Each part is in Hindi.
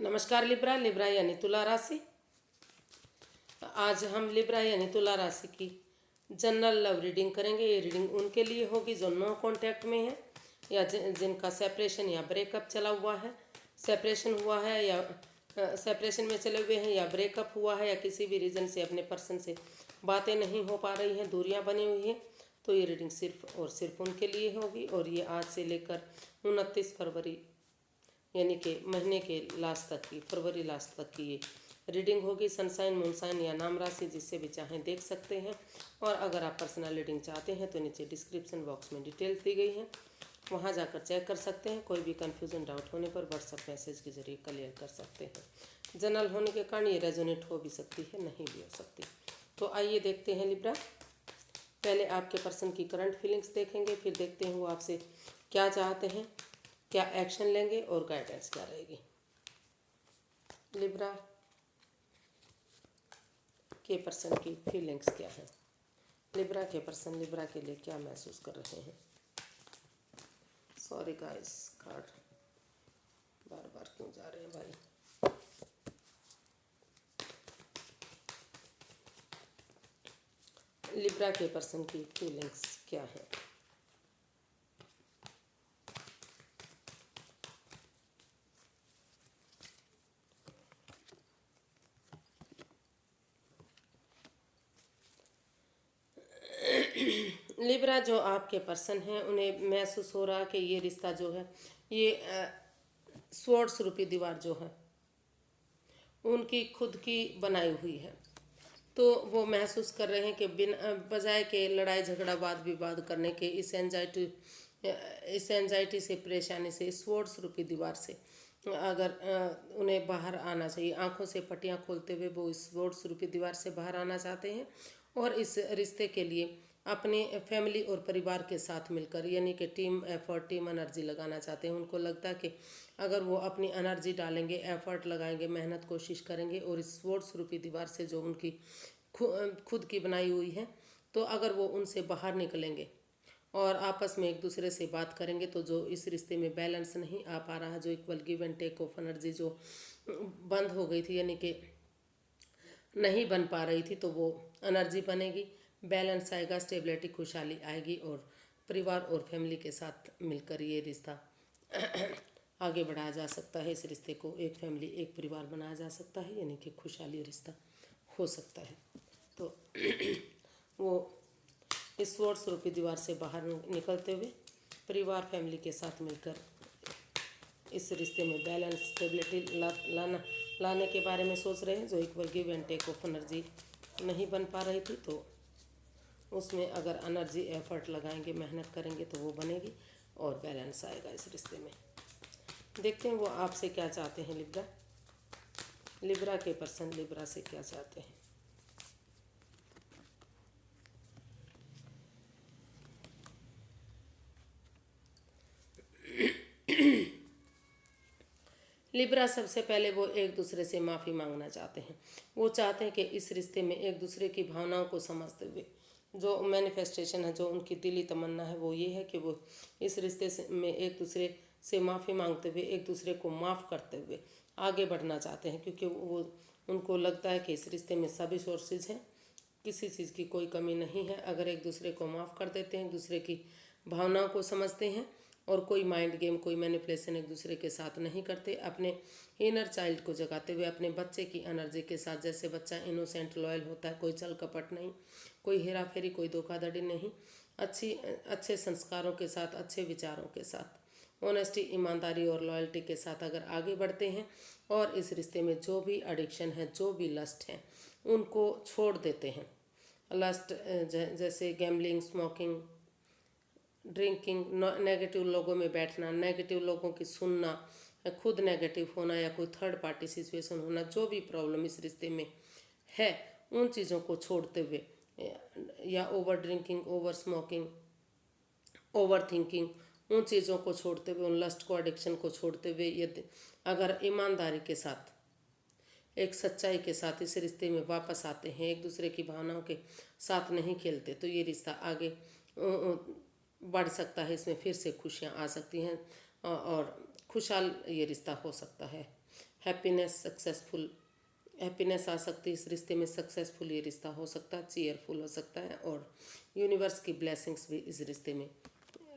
नमस्कार लिब्रा। लिब्रा यानी तुला राशि। आज हम लिब्रा यानी तुला राशि की जनरल लव रीडिंग करेंगे। ये रीडिंग उनके लिए होगी जो नो कांटेक्ट में है या जिनका सेपरेशन या ब्रेकअप चला हुआ है, सेपरेशन हुआ है या सेपरेशन में चले हुए हैं या ब्रेकअप हुआ है या किसी भी रीज़न से अपने पर्सन से बातें नहीं हो पा रही हैं, दूरियां बनी हुई हैं। तो ये रीडिंग सिर्फ और सिर्फ उनके लिए होगी और ये आज से लेकर 29 फरवरी यानी कि महीने के लास्ट तक की, फरवरी लास्ट तक की ये रीडिंग होगी। सनसाइन, मूनसाइन या नाम राशि जिससे भी चाहें देख सकते हैं। और अगर आप पर्सनल रीडिंग चाहते हैं तो नीचे डिस्क्रिप्शन बॉक्स में डिटेल्स दी गई हैं, वहाँ जाकर चेक कर सकते हैं। कोई भी कन्फ्यूज़न, डाउट होने पर व्हाट्सएप मैसेज के जरिए क्लियर कर सकते हैं। जनरल होने के कारण ये रेजोनेट हो भी सकती है, नहीं भी हो सकती। तो आइए देखते हैं लिब्रा। पहले आपके पर्सन की करंट फीलिंग्स देखेंगे, फिर देखते हैं वो आपसे क्या चाहते हैं, क्या एक्शन लेंगे और गाइडेंस क्या रहेगी। लिब्रा के पर्सन की फीलिंग्स क्या है, लिब्रा के पर्सन लिब्रा के लिए क्या महसूस कर रहे हैं। सॉरी गाइस, कार्ड बार बार क्यों जा रहे हैं भाई। लिब्रा के पर्सन की फीलिंग्स क्या है। लिब्रा जो आपके पर्सन हैं उन्हें महसूस हो रहा कि ये रिश्ता जो है ये स्वॉर्ड्स रूपी दीवार जो है उनकी खुद की बनाई हुई है। तो वो महसूस कर रहे हैं कि बिना बजाय के लड़ाई झगड़ा वाद विवाद करने के इस एंजाइटी से, परेशानी से, स्वॉर्ड्स रूपी दीवार से अगर उन्हें बाहर आना चाहिए। आंखों से पट्टियां खोलते हुए वो इस स्वॉर्ड्स रूपी दीवार से बाहर आना चाहते हैं और इस रिश्ते के लिए अपने फैमिली और परिवार के साथ मिलकर यानी कि टीम एफर्ट, टीम एनर्जी लगाना चाहते हैं। उनको लगता है कि अगर वो अपनी एनर्जी डालेंगे, एफर्ट लगाएंगे, मेहनत कोशिश करेंगे और इस स्वॉर्ड्स रूपी दीवार से जो उनकी खुद की बनाई हुई है, तो अगर वो उनसे बाहर निकलेंगे और आपस में एक दूसरे से बात करेंगे तो जो इस रिश्ते में बैलेंस नहीं आ पा रहा, जो equal give and take of energy जो बंद हो गई थी यानी कि नहीं बन पा रही थी, तो वो एनर्जी बनेगी, बैलेंस आएगा, स्टेबिलिटी, खुशहाली आएगी और परिवार और फैमिली के साथ मिलकर ये रिश्ता आगे बढ़ाया जा सकता है। इस रिश्ते को एक फैमिली, एक परिवार बनाया जा सकता है यानी कि खुशहाली रिश्ता हो सकता है। तो वो इस स्वॉर्ड्स रूपी दीवार से बाहर निकलते हुए परिवार, फैमिली के साथ मिलकर इस रिश्ते में बैलेंस, स्टेबिलिटी लाने के बारे में सोच रहे हैं। जो equal give and take of energy नहीं बन पा रही थी, तो उसमें अगर एनर्जी एफर्ट लगाएंगे, मेहनत करेंगे तो वो बनेगी और बैलेंस आएगा इस रिश्ते में। देखते हैं वो आपसे क्या चाहते हैं। लिब्रा, लिब्रा के पर्सन लिब्रा से क्या चाहते हैं। लिब्रा सबसे पहले वो एक दूसरे से माफ़ी मांगना चाहते हैं। वो चाहते हैं कि इस रिश्ते में एक दूसरे की भावनाओं को समझते हुए जो मैनिफेस्टेशन है, जो उनकी दिली तमन्ना है, वो ये है कि वो इस रिश्ते में एक दूसरे से माफ़ी मांगते हुए, एक दूसरे को माफ़ करते हुए आगे बढ़ना चाहते हैं। क्योंकि वो उनको लगता है कि इस रिश्ते में सभी सोर्सेज हैं, किसी चीज़ की कोई कमी नहीं है। अगर एक दूसरे को माफ़ कर देते हैं, एक दूसरे की भावनाओं को समझते हैं और कोई माइंड गेम, कोई मैनिपुलेशन एक दूसरे के साथ नहीं करते, अपने इनर चाइल्ड को जगाते हुए अपने बच्चे की एनर्जी के साथ, जैसे बच्चा इनोसेंट लॉयल होता है, कोई छल कपट नहीं, कोई हेरा फेरी, कोई धोखाधड़ी नहीं, अच्छे संस्कारों के साथ, अच्छे विचारों के साथ, ऑनेस्टी, ईमानदारी और लॉयल्टी के साथ अगर आगे बढ़ते हैं और इस रिश्ते में जो भी एडिक्शन है, जो भी लस्ट है, उनको छोड़ देते हैं। लस्ट जैसे गैम्बलिंग, स्मोकिंग, ड्रिंकिंग, नेगेटिव लोगों में बैठना, नेगेटिव लोगों की सुनना, खुद नेगेटिव होना या कोई थर्ड पार्टी सिचुएशन होना, जो भी प्रॉब्लम इस रिश्ते में है उन चीज़ों को छोड़ते हुए, या over drinking, over smoking, over thinking, उन चीज़ों को छोड़ते हुए, उन लस्ट को, एडिक्शन को छोड़ते हुए, यदि अगर ईमानदारी के साथ, एक सच्चाई के साथ इस रिश्ते में वापस आते हैं, एक दूसरे की भावनाओं के साथ नहीं खेलते, तो ये रिश्ता आगे बढ़ सकता है। इसमें फिर से खुशियाँ आ सकती हैं और खुशहाल ये रिश्ता हो सकता है। हैप्पीनेस आ सकती है इस रिश्ते में, सक्सेसफुल ये रिश्ता हो सकता है, चीयरफुल हो सकता है, और यूनिवर्स की ब्लेसिंग्स भी इस रिश्ते में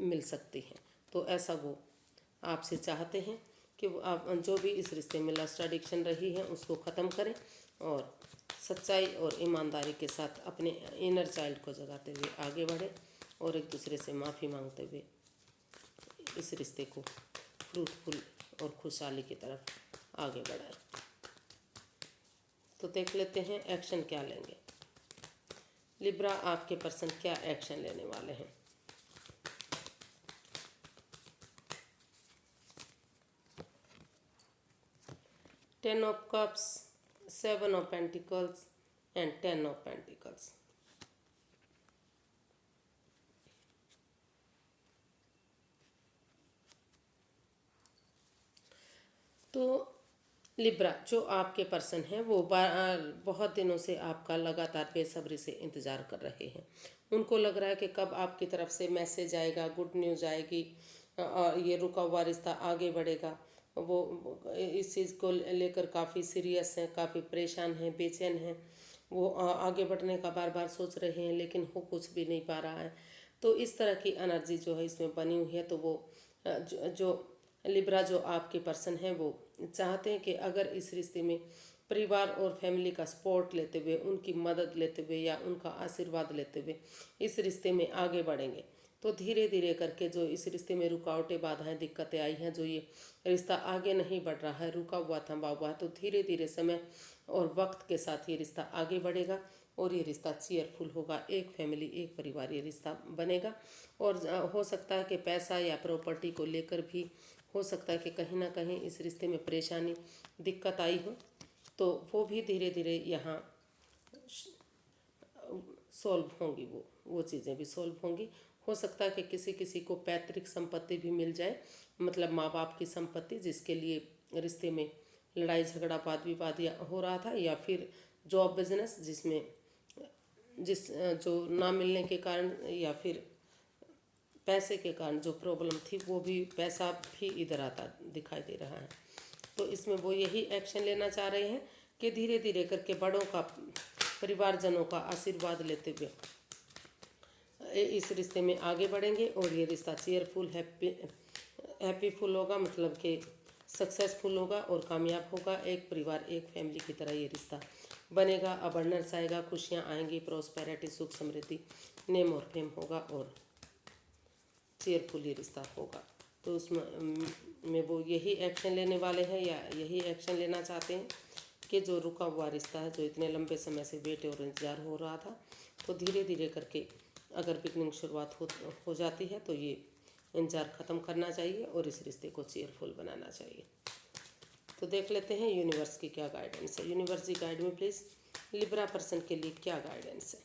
मिल सकती हैं। तो ऐसा वो आपसे चाहते हैं कि वो आप जो भी इस रिश्ते में लस्ट एडिक्शन रही है उसको ख़त्म करें और सच्चाई और ईमानदारी के साथ अपने इनर चाइल्ड को जगाते हुए आगे बढ़े और एक दूसरे से माफ़ी मांगते हुए इस रिश्ते को फ्रूटफुल और खुशहाली की तरफ आगे बढ़ाएं। तो देख लेते हैं एक्शन क्या लेंगे। लिब्रा, आपके पर्सन क्या एक्शन लेने वाले हैं। Ten of cups, 7 of pentacles and 10 of pentacles. तो लिब्रा, जो आपके पर्सन हैं वो बहुत दिनों से आपका लगातार बेसब्री से इंतज़ार कर रहे हैं। उनको लग रहा है कि कब आपकी तरफ से मैसेज आएगा, गुड न्यूज़ आएगी, और ये रुका हुआ रिश्ता आगे बढ़ेगा। वो इस चीज़ को लेकर काफ़ी सीरियस हैं, काफ़ी परेशान हैं, बेचैन हैं। वो आगे बढ़ने का बार बार सोच रहे हैं लेकिन हो कुछ भी नहीं पा रहा है। तो इस तरह की एनर्जी जो है इसमें बनी हुई है। तो वो जो लिब्रा, जो आपके पर्सन है वो चाहते हैं कि अगर इस रिश्ते में परिवार और फैमिली का सपोर्ट लेते हुए, उनकी मदद लेते हुए या उनका आशीर्वाद लेते हुए इस रिश्ते में आगे बढ़ेंगे तो धीरे धीरे करके जो इस रिश्ते में रुकावटें, बाधाएं, दिक्कतें आई हैं, जो ये रिश्ता आगे नहीं बढ़ रहा है, रुका हुआ, थमा हुआ है, तो धीरे धीरे समय और वक्त के साथ ये रिश्ता आगे बढ़ेगा और ये रिश्ता चीयरफुल होगा। एक फैमिली, एक परिवार ये रिश्ता बनेगा। और हो सकता है कि पैसा या प्रॉपर्टी को लेकर भी हो सकता है कि कहीं ना कहीं इस रिश्ते में परेशानी, दिक्कत आई हो, तो वो भी धीरे धीरे यहाँ सॉल्व होंगी। वो चीज़ें भी सॉल्व होंगी। हो सकता है कि किसी किसी को पैतृक संपत्ति भी मिल जाए, मतलब माँ बाप की संपत्ति, जिसके लिए रिश्ते में लड़ाई झगड़ा, वाद विवाद या हो रहा था, या फिर जॉब बिजनेस जो ना मिलने के कारण या फिर पैसे के कारण जो प्रॉब्लम थी, वो भी पैसा भी इधर आता दिखाई दे रहा है। तो इसमें वो यही एक्शन लेना चाह रहे हैं कि धीरे धीरे करके बड़ों का, परिवारजनों का आशीर्वाद लेते हुए इस रिश्ते में आगे बढ़ेंगे और ये रिश्ता चीयरफुल, हैप्पीफुल होगा, मतलब कि सक्सेसफुल होगा और कामयाब होगा। एक परिवार, एक फैमिली की तरह ये रिश्ता बनेगा। अबंडेंस आएगा, खुशियाँ आएंगी, प्रॉस्पेरिटी, सुख समृद्धि, नेम और फेम होगा और चीयरफुल ये रिश्ता होगा। तो उसमें वो यही एक्शन लेने वाले हैं या यही एक्शन लेना चाहते हैं कि जो रुका हुआ रिश्ता है, जो इतने लंबे समय से वेट और इंतजार हो रहा था, तो धीरे धीरे करके अगर बिगनिंग शुरुआत हो जाती है तो ये इंतजार ख़त्म करना चाहिए और इस रिश्ते को चीयरफुल बनाना चाहिए। तो देख लेते हैं यूनिवर्स की क्या गाइडेंस है। यूनिवर्स जी, गाइड में प्लीज़ लिब्रा पर्सन के लिए क्या गाइडेंस है।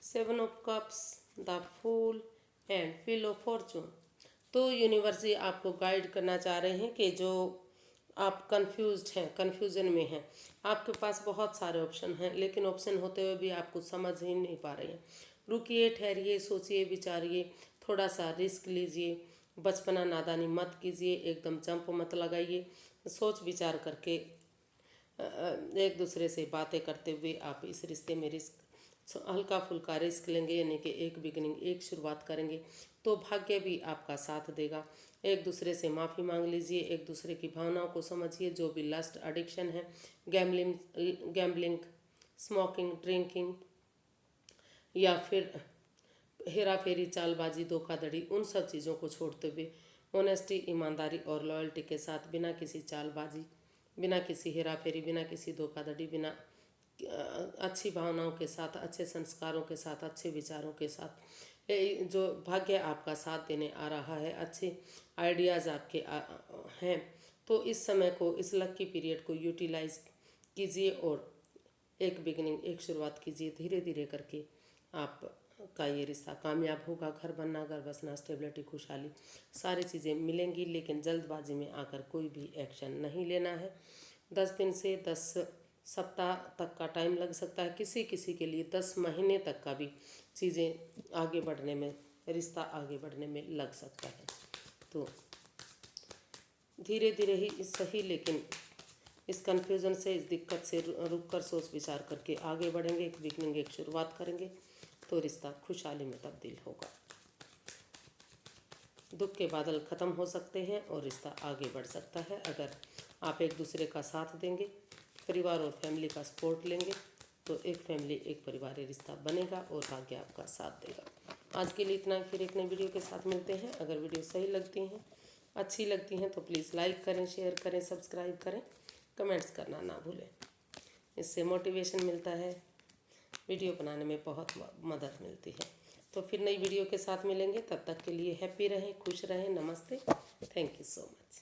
Seven of cups, the fool and wheel of fortune. तो यूनिवर्स जी आपको गाइड करना चाह रहे हैं कि जो आप कंफ्यूज्ड हैं, कन्फ्यूजन में हैं, आपके पास बहुत सारे ऑप्शन हैं लेकिन ऑप्शन होते हुए भी आप कुछ समझ ही नहीं पा रहे हैं। रुकिए, ठहरिए, सोचिए, विचारिए, थोड़ा सा रिस्क लीजिए, बचपना नादानी मत कीजिए, एकदम जंप मत लगाइए। सोच विचार करके एक दूसरे से बातें करते हुए आप इस रिश्ते में हल्का फुल्का रिस्क लेंगे, यानी कि एक बिगनिंग, एक शुरुआत करेंगे तो भाग्य भी आपका साथ देगा। एक दूसरे से माफ़ी मांग लीजिए, एक दूसरे की भावनाओं को समझिए। जो भी लस्ट एडिक्शन है, गैम्बलिंग, स्मोकिंग, ड्रिंकिंग या फिर हेरा फेरी, चालबाजी, धोखाधड़ी, उन सब चीज़ों को छोड़ते हुए ऑनेस्टी, ईमानदारी और लॉयल्टी के साथ, बिना किसी चालबाजी, बिना किसी हेरा फेरी, बिना किसी धोखाधड़ी, बिना अच्छी भावनाओं के साथ, अच्छे संस्कारों के साथ, अच्छे विचारों के साथ, जो भाग्य आपका साथ देने आ रहा है, अच्छे आइडियाज़ आपके हैं, तो इस समय को, इस लकी पीरियड को यूटिलाइज कीजिए और एक बिगनिंग, एक शुरुआत कीजिए। धीरे धीरे करके आपका ये रिश्ता कामयाब होगा। घर बनना, घर बसना, स्टेबिलिटी, खुशहाली, सारी चीज़ें मिलेंगी, लेकिन जल्दबाजी में आकर कोई भी एक्शन नहीं लेना है। 10 दिन से 10 सप्ताह तक का टाइम लग सकता है, किसी किसी के लिए 10 महीने तक का भी चीज़ें आगे बढ़ने में रिश्ता आगे बढ़ने में लग सकता है। तो धीरे धीरे ही सही, लेकिन इस कन्फ्यूज़न से, इस दिक्कत से रुक कर सोच विचार करके आगे बढ़ेंगे, एक बिगनिंग, एक शुरुआत करेंगे तो रिश्ता खुशहाली में तब्दील होगा। दुख के बादल ख़त्म हो सकते हैं और रिश्ता आगे बढ़ सकता है अगर आप एक दूसरे का साथ देंगे, परिवार और फैमिली का सपोर्ट लेंगे तो एक फैमिली, एक परिवार रिश्ता बनेगा और भाग्य आपका साथ देगा। आज के लिए इतना ही, फिर एक नई वीडियो के साथ मिलते हैं। अगर वीडियो सही लगती हैं, अच्छी लगती हैं तो प्लीज़ लाइक करें, शेयर करें, सब्सक्राइब करें, कमेंट्स करना ना भूलें। इससे मोटिवेशन मिलता है, वीडियो बनाने में बहुत मदद मिलती है। तो फिर नई वीडियो के साथ मिलेंगे, तब तक के लिए हैप्पी रहें, खुश रहें। नमस्ते, थैंक यू सो मच।